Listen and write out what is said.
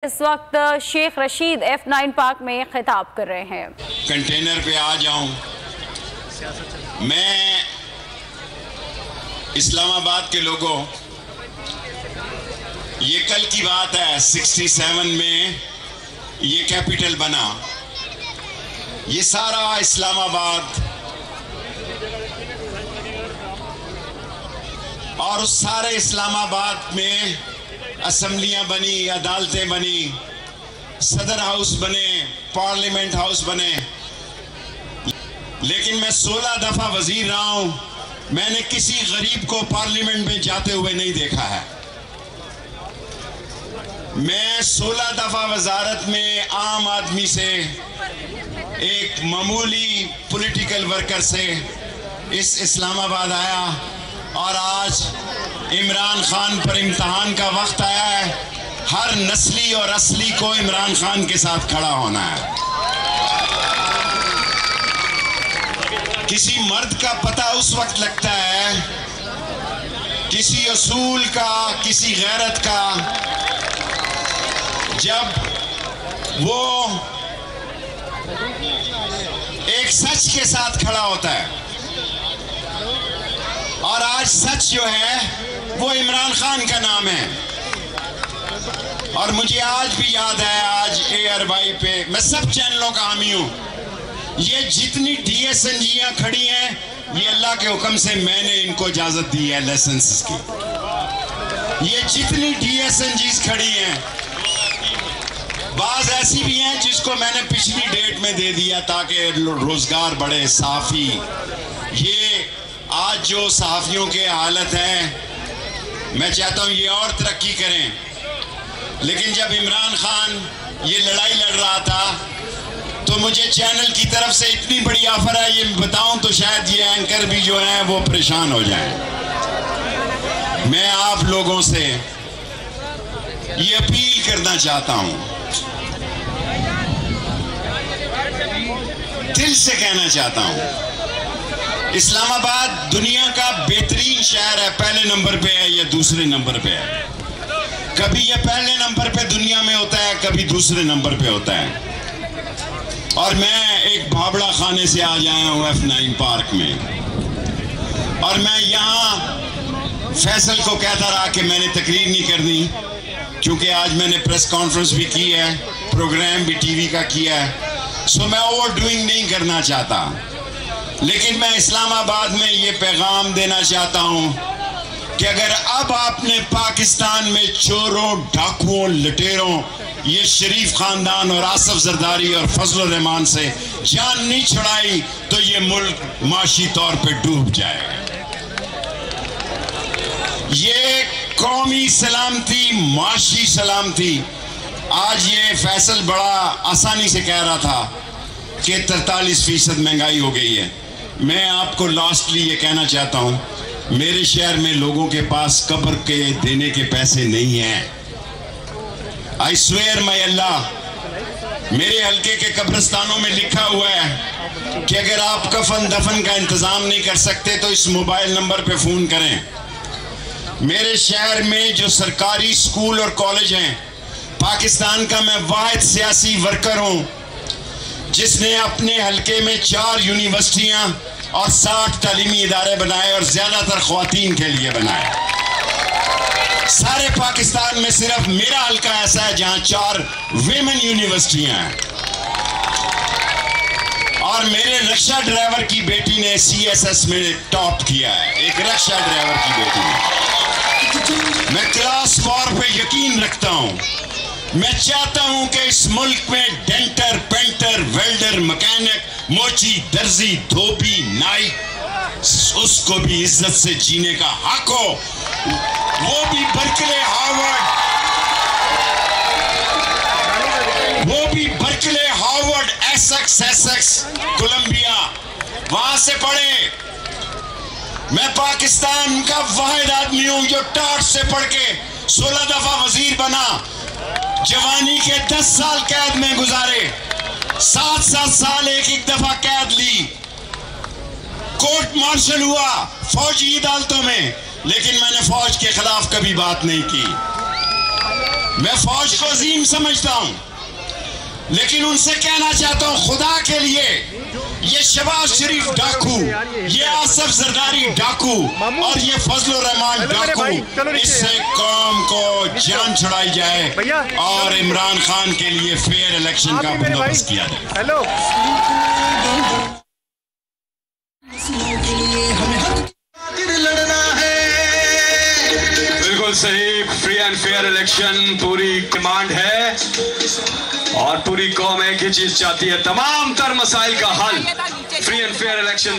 इस वक्त Sheikh Rashid F9 park में खिताब कर रहे हैं। कंटेनर पे आ जाऊं, मैं इस्लामाबाद के लोगों, ये कल की बात है, 67 में ये कैपिटल बना। ये सारा इस्लामाबाद और उस सारे इस्लामाबाद में असेंबलियां बनी, अदालतें बनी, सदर हाउस बने, पार्लियामेंट हाउस बने। लेकिन मैं 16 दफा वजीर रहा हूं, मैंने किसी गरीब को पार्लियामेंट में जाते हुए नहीं देखा है। मैं 16 दफा वजारत में आम आदमी से, एक मामूली पॉलिटिकल वर्कर से इस इस्लामाबाद आया और आज इमरान खान पर इम्तहान का वक्त आया है। हर नस्ली और असली को इमरान खान के साथ खड़ा होना है। किसी मर्द का पता उस वक्त लगता है, किसी असूल का, किसी गैरत का, जब वो एक सच के साथ खड़ा होता है। और आज सच जो है वो इमरान खान का नाम है। और मुझे आज भी याद है, आज ARY पे मैं सब चैनलों का हामी हूं, ये जितनी DSNG'यां खड़ी हैं, ये अल्लाह के हुक्म से मैंने इनको इजाजत दी है लाइसेंस की। ये जितनी DSNG's खड़ी हैं, बाज ऐसी भी हैं जिसको मैंने पिछली डेट में दे दिया ताकि रोजगार बढ़े। साफी, ये आज जो सहाफियों के हालत है, मैं चाहता हूं ये और तरक्की करें। लेकिन जब इमरान खान ये लड़ाई लड़ रहा था तो मुझे चैनल की तरफ से इतनी बड़ी ऑफर है, ये बताऊं तो शायद ये एंकर भी जो हैं वो परेशान हो जाएं। मैं आप लोगों से ये अपील करना चाहता हूं, दिल से कहना चाहता हूं, इस्लामाबाद दुनिया का बेहतरीन शहर है। पहले नंबर पे है या दूसरे नंबर पे है। कभी ये पहले नंबर पे दुनिया में होता है, कभी दूसरे नंबर पे होता है। और मैं एक भाबड़ा खाने से आज आया हूँ F9 पार्क में, और मैं यहाँ फैसल को कहता रहा कि मैंने तकरीर नहीं करनी, क्योंकि आज मैंने प्रेस कॉन्फ्रेंस भी की है, प्रोग्राम भी TV का किया है, सो मैं ओवर डूइंग नहीं करना चाहता। लेकिन मैं इस्लामाबाद में ये पैगाम देना चाहता हूं कि अगर अब आपने पाकिस्तान में चोरों, डाकुओं, लुटेरों, ये शरीफ खानदान और आसफ जरदारी और फजल रहमान से जान नहीं छुड़ाई तो ये मुल्क माशी तौर पे डूब जाएगा। ये कौमी सलामती, माशी सलामती, आज ये फैसल बड़ा आसानी से कह रहा था कि 43% महंगाई हो गई है। मैं आपको लास्टली ये कहना चाहता हूं, मेरे शहर में लोगों के पास कब्र के देने के पैसे नहीं हैं। आई स्वेयर माय अल्लाह, मेरे हल्के के कब्रिस्तानों में लिखा हुआ है कि अगर आप कफन दफन का इंतजाम नहीं कर सकते तो इस मोबाइल नंबर पे फोन करें। मेरे शहर में जो सरकारी स्कूल और कॉलेज हैं, पाकिस्तान का मैं वाहिद सियासी वर्कर हूं जिसने अपने हल्के में 4 यूनिवर्सिटियां और 60 तालीमी इदारे बनाए, और ज्यादातर ख्वातीन के लिए बनाए। सारे पाकिस्तान में सिर्फ मेरा हल्का ऐसा है जहां 4 विमेन यूनिवर्सिटियां हैं। और मेरे रिक्शा ड्राइवर की बेटी ने CSS में टॉप किया है, एक रिक्शा ड्राइवर की बेटी ने। मैं क्लास 4 पे यकीन रखता हूं। मैं चाहता हूं कि इस मुल्क में डेंटर, पेंटर, वेल्डर, मैकेनिक, मोची, दर्जी, धोबी, नाई, उसको भी इज्जत से जीने का हक हो। वो भी बर्कले, हार्वर्ड, एसेक्स, कोलंबिया, वहां से पढ़े। मैं पाकिस्तान का वाहिद आदमी हूं जो टाट से पढ़ के 16 दफा वजीर बना, जवानी के 10 साल कैद में गुजारे, 7-7 साल एक दफा कैद ली, कोर्ट मार्शल हुआ फौजी अदालतों में, लेकिन मैंने फौज के खिलाफ कभी बात नहीं की। मैं फौज को अजीम समझता हूं, लेकिन उनसे कहना चाहता हूं खुदा के लिए, ये शहबाज शरीफ डाकू, ये आसफ जरदारी डाकू और ये फजलुर रहमान डाकू, इससे कौम को जान छुड़ाई जाए और इमरान खान के लिए फेयर इलेक्शन का बंदोबस्त किया जाए। हेलो, बिल्कुल सही, फ्री एंड फेयर इलेक्शन पूरी डिमांड है और पूरी कौम एक ही चीज चाहती है, तमाम तर मसाइल का हल, फ्री एंड फेयर इलेक्शन।